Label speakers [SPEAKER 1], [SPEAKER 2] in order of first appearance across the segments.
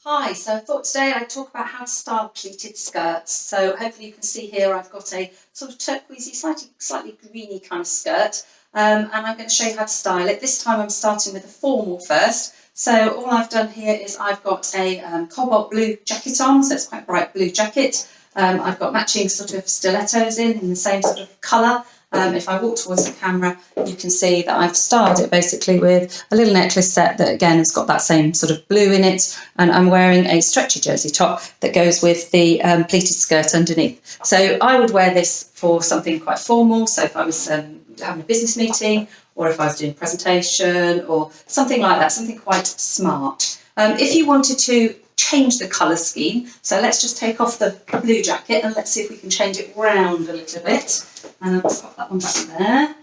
[SPEAKER 1] Hi, so I thought today I'd talk about how to style pleated skirts. So hopefully you can see here I've got a sort of turquoisey, slightly greeny kind of skirt, and I'm going to show you how to style it. This time I'm starting with a formal first. So all I've done here is I've got a cobalt blue jacket on, so it's quite a bright blue jacket. I've got matching sort of stilettos in the same sort of colour. If I walk towards the camera, you can see that I've styled it basically with a little necklace set that again has got that same sort of blue in it, and I'm wearing a stretchy jersey top that goes with the pleated skirt underneath. So I would wear this for something quite formal, so if I was having a business meeting or if I was doing a presentation or something like that, something quite smart. If you wanted to change the colour scheme, so let's just take off the blue jacket and let's see if we can change it round a little bit. And let's pop that one back there.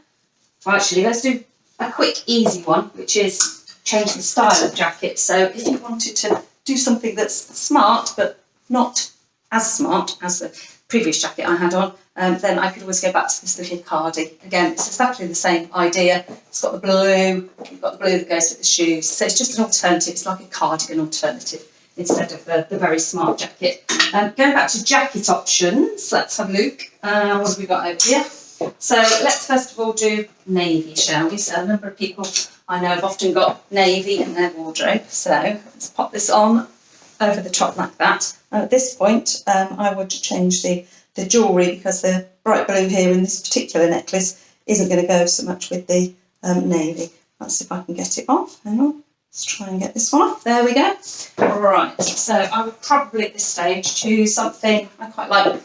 [SPEAKER 1] Well, actually, let's do a quick, easy one, which is change the style of jacket. So if you wanted to do something that's smart, but not as smart as the previous jacket I had on, then I could always go back to this little cardi. Again, it's exactly the same idea. It's got the blue, you've got the blue that goes with the shoes. So it's just an alternative. It's like a cardigan alternative instead of the very smart jacket. Going back to jacket options, let's have a look. What have we got over here? So let's first of all do navy, shall we? So a number of people I know have often got navy in their wardrobe. So let's pop this on over the top like that. And at this point, I would change the jewellery because the bright blue here in this particular necklace isn't going to go so much with the navy. Let's see if I can get it off. Hang on. Let's try and get this one off. There we go. Right, so I would probably at this stage choose something, I quite like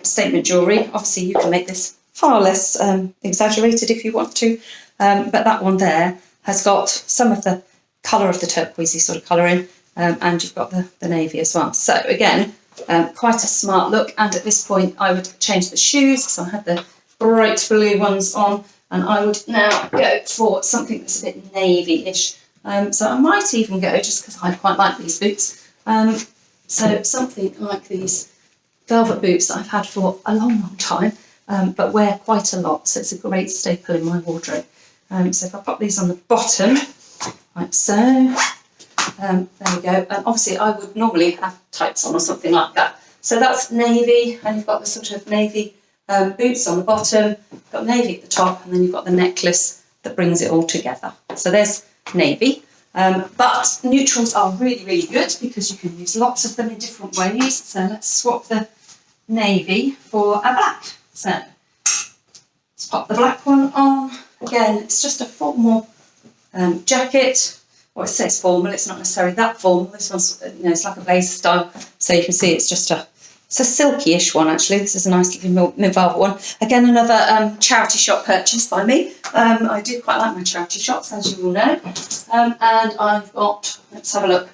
[SPEAKER 1] statement jewellery. Obviously you can make this far less exaggerated if you want to, but that one there has got some of the colour of the turquoisey sort of colour in, and you've got the navy as well. So again, quite a smart look, and at this point I would change the shoes because I had the bright blue ones on, and I would now go for something that's a bit navy-ish. So I might even go, just because I quite like these boots, so something like these velvet boots that I've had for a long, long time, but wear quite a lot, so it's a great staple in my wardrobe. So if I pop these on the bottom, like so, there we go, and obviously I would normally have tights on or something like that. So that's navy, and you've got the sort of navy boots on the bottom, you've got navy at the top, and then you've got the necklace that brings it all together. So there's navy, but neutrals are really, really good because you can use lots of them in different ways. So let's swap the navy for a black. So let's pop the black one on. Again, it's just a formal jacket. Well, it says formal, it's not necessarily that formal. This one's, it's like a blazer style. So you can see it's just it's a silky-ish one, actually. This is a nice little mid-velvet one. Again, another charity shop purchase by me. I do quite like my charity shops, as you will know. And I've got, let's have a look,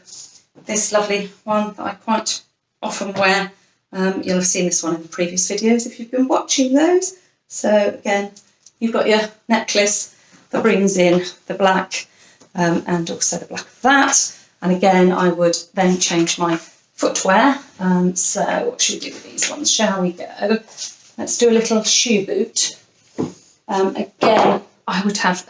[SPEAKER 1] this lovely one that I quite often wear. You'll have seen this one in the previous videos if you've been watching those. So again, you've got your necklace that brings in the black, and also the black of that. And again, I would then change my footwear. So what should we do with these ones? Shall we go? Let's do a little shoe boot. Again, I would have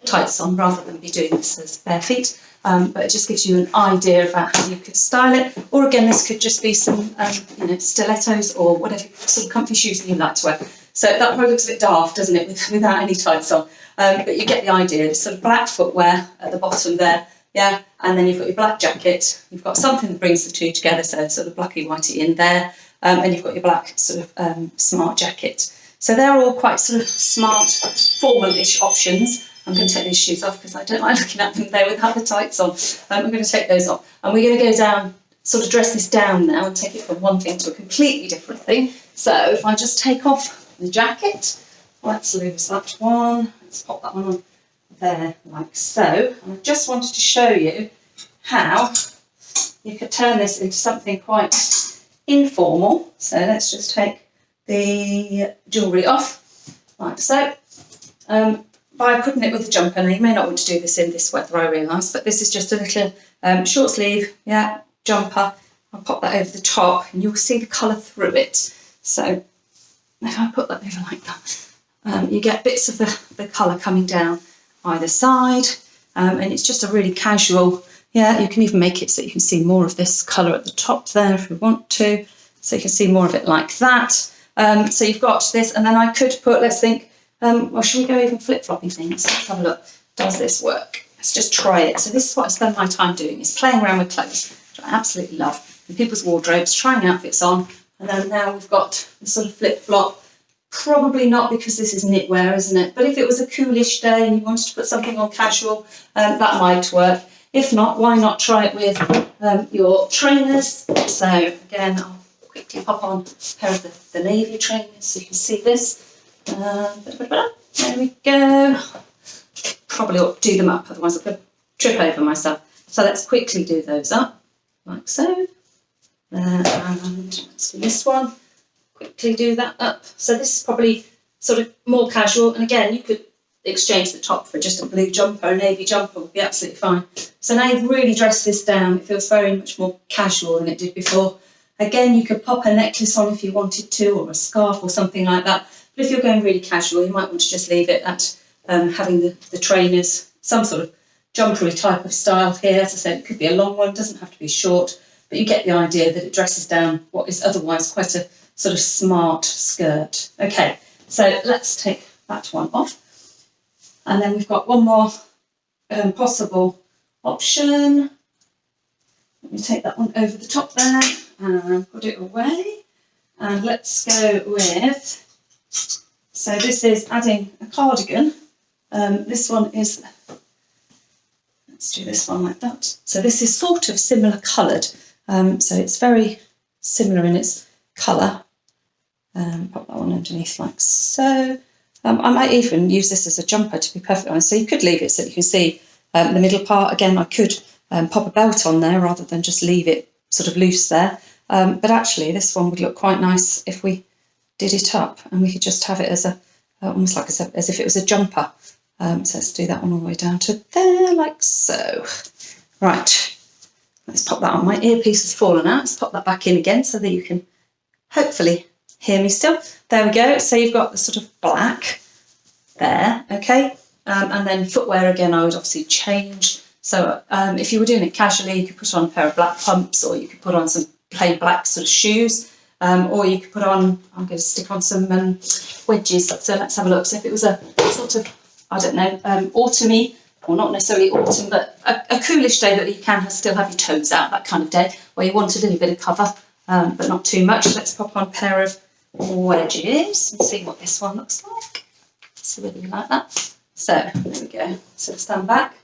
[SPEAKER 1] tights on rather than be doing this as bare feet. But it just gives you an idea about how you could style it. Or again, this could just be some stilettos or whatever sort of comfy shoes that you like to wear. So that probably looks a bit daft, doesn't it, without any tights on. But you get the idea. It's sort of black footwear at the bottom there. Yeah, and then you've got your black jacket, you've got something that brings the two together, so sort of blacky whitey in there, and you've got your black sort of smart jacket. So they're all quite sort of smart, formal-ish options. I'm going to take these shoes off because I don't like looking at them there without the tights on. I'm going to take those off, and we're going to go down, sort of dress this down now and take it from one thing to a completely different thing. So if I just take off the jacket, let's lose that one, let's pop that one on there like so, and I just wanted to show you how you could turn this into something quite informal. So let's just take the jewellery off like so, by putting it with a jumper. Now you may not want to do this in this weather, I realise, but this is just a little short sleeve, yeah, jumper. I'll pop that over the top and you'll see the colour through it. So if I put that over like that, you get bits of the colour coming down either side, and it's just a really casual Yeah, you can even make it so you can see more of this colour at the top there if you want to. So you can see more of it like that. So you've got this, and then I could put, let's think, well, should we go even flip-floppy things? Let's have a look. Does this work? Let's just try it. So this is what I spend my time doing, is playing around with clothes, which I absolutely love, in people's wardrobes, trying outfits on. And then now we've got this sort of flip-flop. Probably not, because this is knitwear, isn't it? But if it was a coolish day and you wanted to put something on casual, that might work. If not, why not try it with your trainers? So again, I'll quickly pop on a pair of the navy trainers so you can see this. There we go. Probably ought to do them up, otherwise I'm going to trip over myself. So let's quickly do those up, like so. And let's do this one. Quickly do that up. So this is probably sort of more casual, and again, you could exchange the top for just a blue jumper, a navy jumper would be absolutely fine. So now you've really dressed this down. It feels very much more casual than it did before. Again, you could pop a necklace on if you wanted to, or a scarf or something like that. But if you're going really casual, you might want to just leave it at having the trainers, some sort of jumpery type of style here. As I said, it could be a long one, doesn't have to be short, but you get the idea that it dresses down what is otherwise quite a sort of smart skirt. Okay, so let's take that one off. And then we've got one more possible option. Let me take that one over the top there and put it away. And let's go with, so this is adding a cardigan. This one is, let's do this one like that. So this is sort of similar coloured. So it's very similar in its colour. Pop that one underneath like so. I might even use this as a jumper, to be perfectly honest. So you could leave it so you can see the middle part. Again, I could pop a belt on there rather than just leave it sort of loose there. But actually, this one would look quite nice if we did it up, and we could just have it as a almost like as if it was a jumper. So let's do that one all the way down to there, like so. Right, let's pop that on. My earpiece has fallen out. Let's pop that back in again so that you can hopefully hear me still. There we go. So you've got the sort of black there, okay? And then footwear again, I would obviously change. So if you were doing it casually, you could put on a pair of black pumps, or you could put on some plain black sort of shoes, or you could put on, I'm going to stick on some wedges. So let's have a look. So if it was a sort of, I don't know, autumny, or not necessarily autumn, but a coolish day that you can still have your toes out, that kind of day, where you want a little bit of cover, but not too much. Let's pop on a pair of wedges and see what this one looks like. See whether you like that. So there we go. So stand back,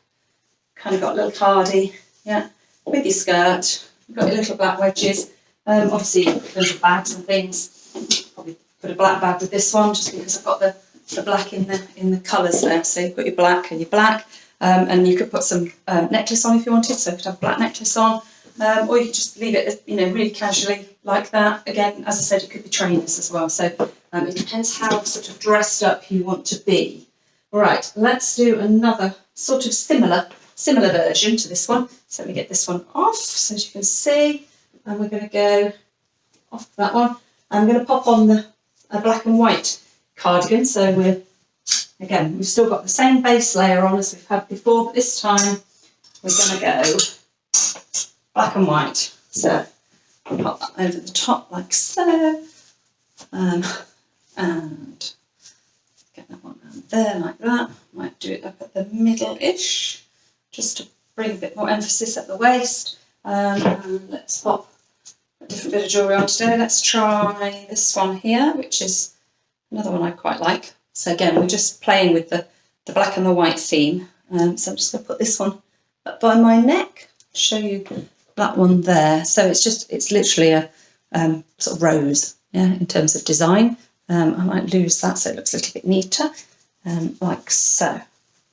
[SPEAKER 1] kind of got a little cardi, yeah, with your skirt. You've got your little black wedges. Obviously, those are bags and things. Probably put a black bag with this one, just because I've got the black in the colours there. So you've got your black and your black, and you could put some necklace on if you wanted. So you could have a black necklace on. Or you could just leave it, really casually like that. Again, as I said, it could be trainers as well. So it depends how sort of dressed up you want to be. All right, let's do another sort of similar version to this one. So let me get this one off, so as you can see, and we're going to go off that one. I'm going to pop on a black and white cardigan. So we've still got the same base layer on as we've had before, but this time we're going to go black and white. So I'll pop that over the top like so, and get that one down there like that. Might do it up at the middle-ish, just to bring a bit more emphasis at the waist. And let's pop a different bit of jewellery on today. Let's try this one here, which is another one I quite like. So again, we're just playing with the black and the white theme. So I'm just going to put this one up by my neck, show you that one there. So it's literally a sort of rose, yeah, in terms of design. I might lose that so it looks a little bit neater, like so.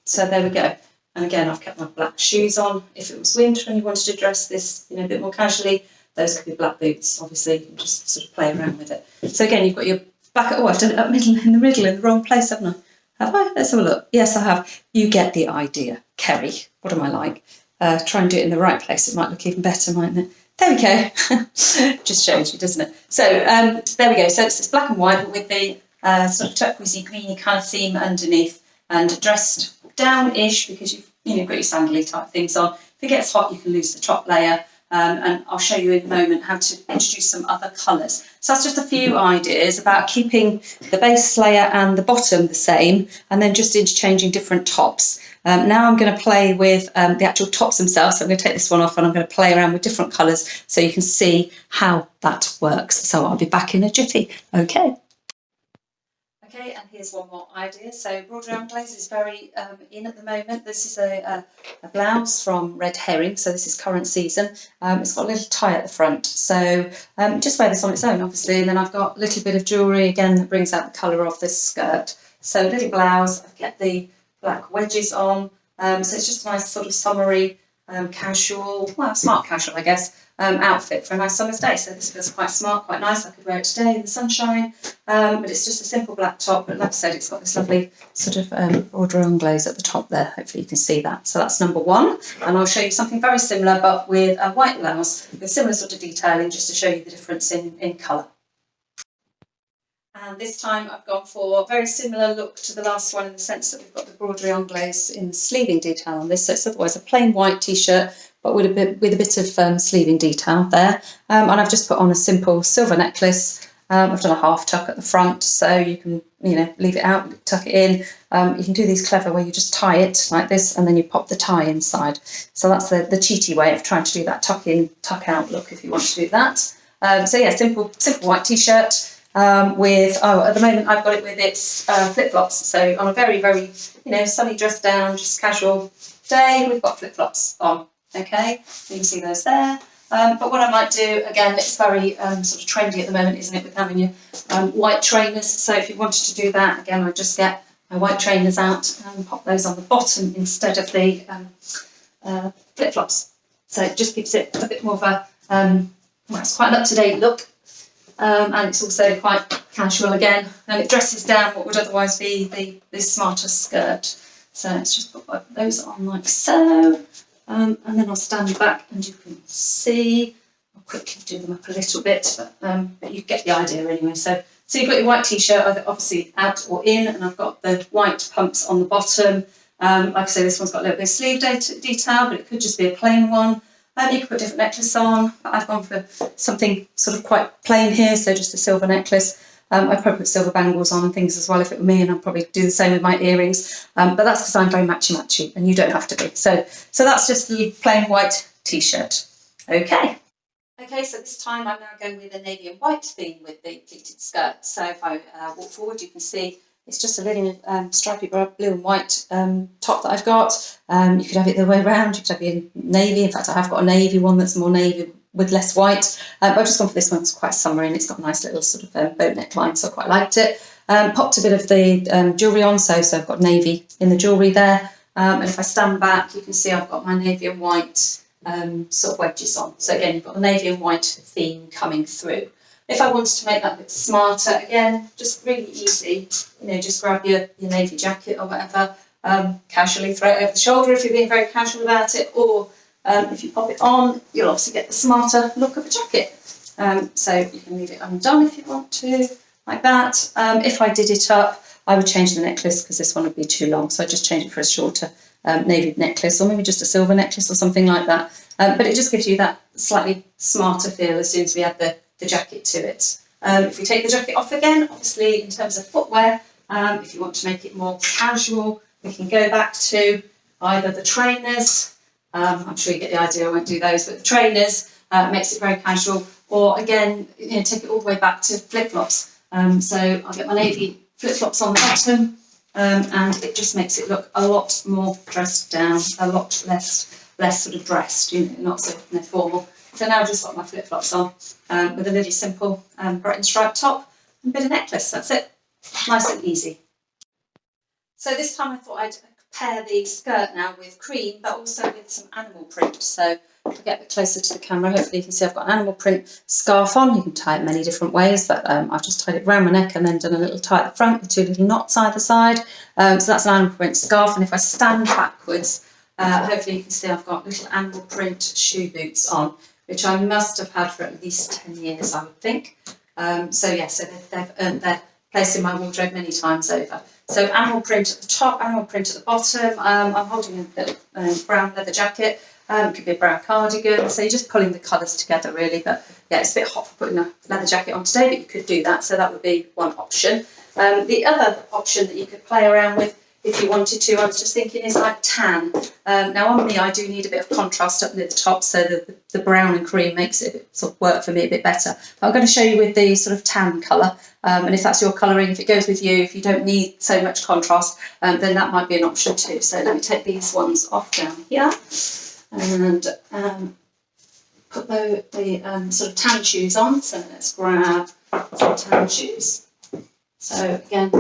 [SPEAKER 1] So there we go. And again, I've kept my black shoes on. If it was winter and you wanted to dress this, a bit more casually, those could be black boots. Obviously, you can just sort of play around with it. So again, you've got your back. Oh, I've done it in the middle, in the wrong place, haven't I? Have I? Let's have a look. Yes, I have. You get the idea. Kerry, what am I like? Try and do it in the right place. It might look even better, mightn't it? There we go. Just shows you, doesn't it? So there we go. So it's black and white, but with the sort of turquoisey, greeny kind of theme underneath, and dressed down-ish because you've got your sandally type things on. If it gets hot, you can lose the top layer. And I'll show you in a moment how to introduce some other colours. So that's just a few ideas about keeping the base layer and the bottom the same, and then just interchanging different tops. Now I'm going to play with the actual tops themselves. So I'm going to take this one off and I'm going to play around with different colours so you can see how that works. So I'll be back in a jiffy. Okay. Okay, and here's one more idea. So broad glaze is very in at the moment. This is a blouse from Red Herring, so this is current season. It's got a little tie at the front, so just wear this on its own, obviously. And then I've got a little bit of jewellery again that brings out the colour of this skirt. So little blouse. I've kept the black wedges on. So it's just a nice sort of summery, casual, well, smart casual, I guess. Outfit for a nice summer's day. So this feels quite smart, quite nice. I could wear it today in the sunshine, but it's just a simple black top. But like I said, it's got this lovely sort of border glaze at the top there. Hopefully you can see that. So that's number one. And I'll show you something very similar, but with a white blouse with similar sort of detailing, just to show you the difference in colour. And this time I've gone for a very similar look to the last one in the sense that we've got the broderie anglaise in the sleeving detail on this. So it's otherwise a plain white t-shirt, but with a bit of sleeving detail there. And I've just put on a simple silver necklace. I've done a half tuck at the front, so you can, leave it out, tuck it in. You can do these clever where you just tie it like this, and then you pop the tie inside. So that's the cheaty way of trying to do that tuck in, tuck out look if you want to do that. So yeah, simple white t-shirt. With at the moment I've got it with its flip-flops. So on a very, very sunny dress down, just casual day, we've got flip-flops on. Okay, you can see those there. But what I might do, again, it's very sort of trendy at the moment, isn't it, with having your white trainers. So if you wanted to do that, again, I'd just get my white trainers out and pop those on the bottom instead of the flip-flops. So it just gives it a bit more of a, well, it's quite an up-to-date look. And it's also quite casual again, and it dresses down what would otherwise be the smarter skirt. So let's just put those on like so, and then I'll stand back and you can see. I'll quickly do them up a little bit, but you get the idea anyway. So you've got your white t-shirt either obviously out or in, and I've got the white pumps on the bottom. Like I say, this one's got a little bit of sleeve detail, but it could just be a plain one. You can put a different necklace on, but I've gone for something sort of quite plain here, so just a silver necklace. I'd probably put silver bangles on and things as well if it were me, and I'd probably do the same with my earrings. But that's because I'm very matchy-matchy, and you don't have to be. So that's just the plain white t-shirt. Okay, so this time I'm now going with a navy and white theme with the pleated skirt. So if I walk forward, you can see it's just a little stripy blue and white top that I've got. You could have it the other way around. You could have your navy. In fact, I have got a navy one that's more navy with less white. But I've just gone for this one. It's quite summery and it's got a nice little sort of boat neckline, so I quite liked it. Popped a bit of the jewellery on, so I've got navy in the jewellery there. And if I stand back, you can see I've got my navy and white sort of wedges on. So again, you've got the navy and white theme coming through. If I wanted to make that a bit smarter, again, just really easy, just grab your navy jacket or whatever, casually throw it over the shoulder if you're being very casual about it, or if you pop it on, you'll obviously get the smarter look of a jacket. So you can leave it undone if you want to, like that. If I did it up, I would change the necklace because this one would be too long, so I'd just change it for a shorter navy necklace, or maybe just a silver necklace or something like that. But it just gives you that slightly smarter feel as soon as we add the jacket to it. If we take the jacket off again, obviously in terms of footwear, if you want to make it more casual, we can go back to either the trainers, I'm sure you get the idea, I won't do those, but the trainers makes it very casual, or again, take it all the way back to flip-flops. So I'll get my navy flip-flops on the bottom, and it just makes it look a lot more dressed down, a lot less sort of dressed, not so formal. So now I've just got my flip-flops on with a little simple bright and striped top and a bit of necklace. That's it. Nice and easy. So this time I thought I'd pair the skirt now with cream, but also with some animal print. So if I get a bit closer to the camera, hopefully you can see I've got an animal print scarf on. You can tie it many different ways, but I've just tied it around my neck and then done a little tie at the front with two little knots either side. So that's an animal print scarf. And if I stand backwards, hopefully you can see I've got little animal print shoe boots on, which I must have had for at least 10 years, I would think. So they've earned their place in my wardrobe many times over. So animal print at the top, animal print at the bottom. I'm holding a little brown leather jacket. It could be a brown cardigan. So you're just pulling the colours together really. But yeah, it's a bit hot for putting a leather jacket on today, but you could do that. So that would be one option. The other option that you could play around with if you wanted to, I was just thinking, is like tan. Now on me, I do need a bit of contrast up near the top, so the brown and cream makes it sort of work for me a bit better. But I'm going to show you with the sort of tan colour, and if that's your colouring, if it goes with you, if you don't need so much contrast, then that might be an option too. So let me take these ones off down here, and put the sort of tan shoes on. So let's grab some tan shoes. So again,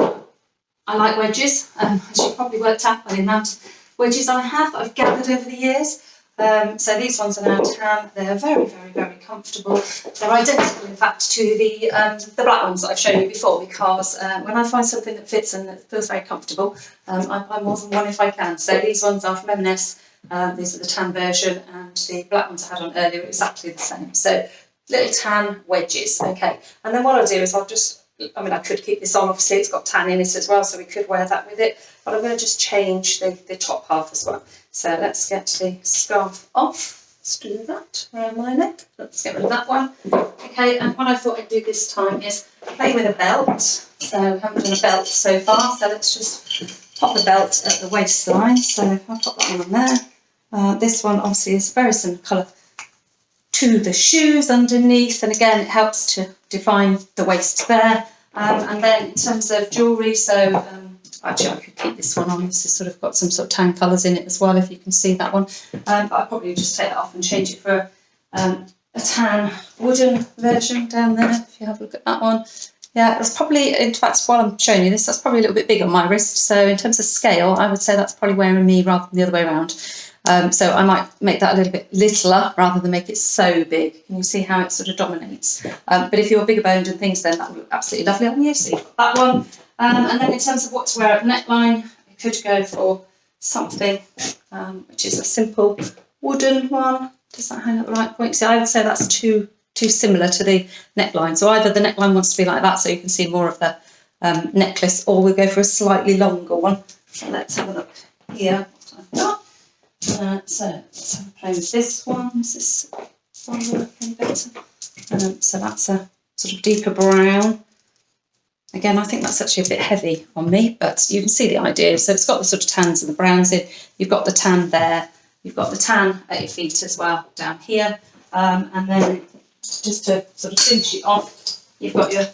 [SPEAKER 1] I like wedges, as you probably worked out by the amount of wedges I have that I've gathered over the years. So these ones are now tan. They're very, very, very comfortable. They're identical, in fact, to the black ones that I've shown you before, because when I find something that fits and that feels very comfortable, I buy more than one if I can. So these ones are from M&S. These are the tan version, and the black ones I had on earlier are exactly the same. So little tan wedges, okay. And then what I'll do is I could keep this on, obviously it's got tan in it as well, so we could wear that with it, but I'm going to just change the top half as well. So let's get the scarf off. Let's do that around my neck. Let's get rid of that one. Okay, and what I thought I'd do this time is play with a belt. So I haven't done a belt so far, so let's just pop the belt at the waistline. So I'll pop that one on there. This one obviously is very similar colour to the shoes underneath, and again it helps to define the waist there. And then in terms of jewellery, so actually I could keep this one on. This has sort of got some sort of tan colours in it as well, if you can see that one. But I'll probably just take that off and change it for a tan wooden version down there, if you have a look at that one. Yeah, it's probably, in fact, while I'm showing you this, that's probably a little bit big on my wrist. So in terms of scale, I would say that's probably wearing me rather than the other way around. So I might make that a little bit littler rather than make it so big. Can you see how it sort of dominates? But if you're bigger boned and things, then that would look absolutely lovely on you. So you've got that one. And then in terms of what to wear at the neckline, you could go for something which is a simple wooden one. Does that hang at the right point? See, I would say that's too similar to the neckline. So either the neckline wants to be like that so you can see more of the necklace, or we'll go for a slightly longer one. So let's have a look here what I've got. So let's have a play with this one. Is this one looking better? So that's a sort of deeper brown. Again, I think that's actually a bit heavy on me, but you can see the idea. So it's got the sort of tans and the browns in. You've got the tan there. You've got the tan at your feet as well down here. And then just to sort of finish it off, you've got your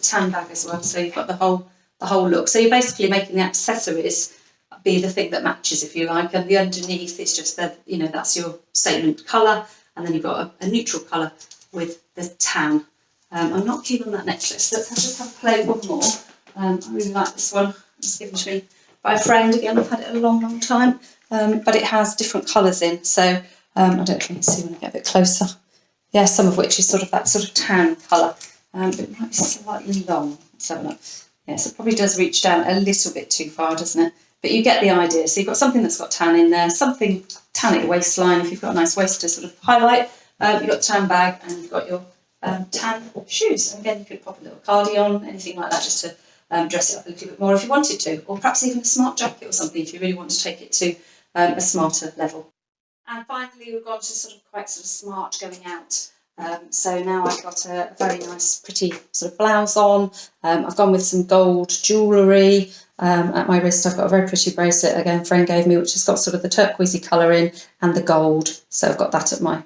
[SPEAKER 1] tan bag as well. So you've got the whole look. So you're basically making the accessories be the thing that matches, if you like, and the underneath is just the, that's your statement colour, and then you've got a neutral colour with the tan. I'm not keen on that necklace. Let's just have a play with one more. I really like this one. It's given to me by a friend. Again, I've had it a long time, but it has different colours in. So I don't know if you can see when I get a bit closer. Yeah, some of which is sort of that sort of tan colour, but it might be slightly long. Let's have a look. Yes, it probably does reach down a little bit too far, doesn't it? But you get the idea. So you've got something that's got tan in there, something tan at your waistline if you've got a nice waist to sort of highlight. You've got the tan bag, and you've got your tan shoes. And again, you could pop a little cardi on, anything like that, just to dress it up a little bit more if you wanted to. Or perhaps even a smart jacket or something if you really want to take it to a smarter level. And finally, we've gone to sort of quite sort of smart going out. So now I've got a very nice, pretty sort of blouse on. I've gone with some gold jewellery. At my wrist, I've got a very pretty bracelet, again, a friend gave me, which has got sort of the turquoisey colour in and the gold. So I've got that at my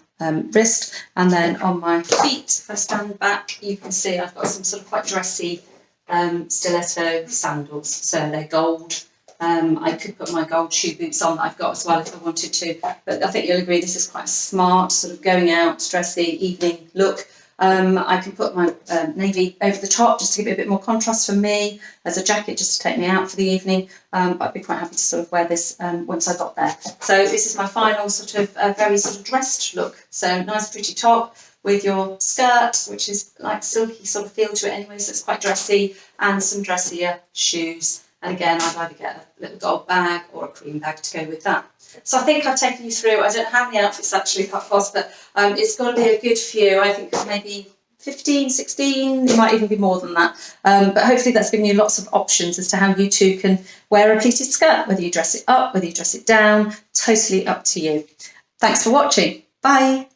[SPEAKER 1] wrist. And then on my feet, if I stand back, you can see I've got some sort of quite dressy stiletto sandals. So they're gold. I could put my gold shoe boots on that I've got as well if I wanted to. But I think you'll agree this is quite a smart, sort of going out, dressy, evening look. I can put my navy over the top just to give it a bit more contrast for me as a jacket, just to take me out for the evening. But I'd be quite happy to sort of wear this once I got there. So this is my final sort of very sort of dressed look. So nice pretty top with your skirt, which is like silky sort of feel to it anyway, so it's quite dressy, and some dressier shoes. And again, I'd either get a little gold bag or a cream bag to go with that. So I think I've taken you through, I don't know how many outfits actually that was, but it's got to be a good few. I think maybe 15, 16, it might even be more than that. But hopefully that's given you lots of options as to how you too can wear a pleated skirt, whether you dress it up, whether you dress it down, totally up to you. Thanks for watching. Bye.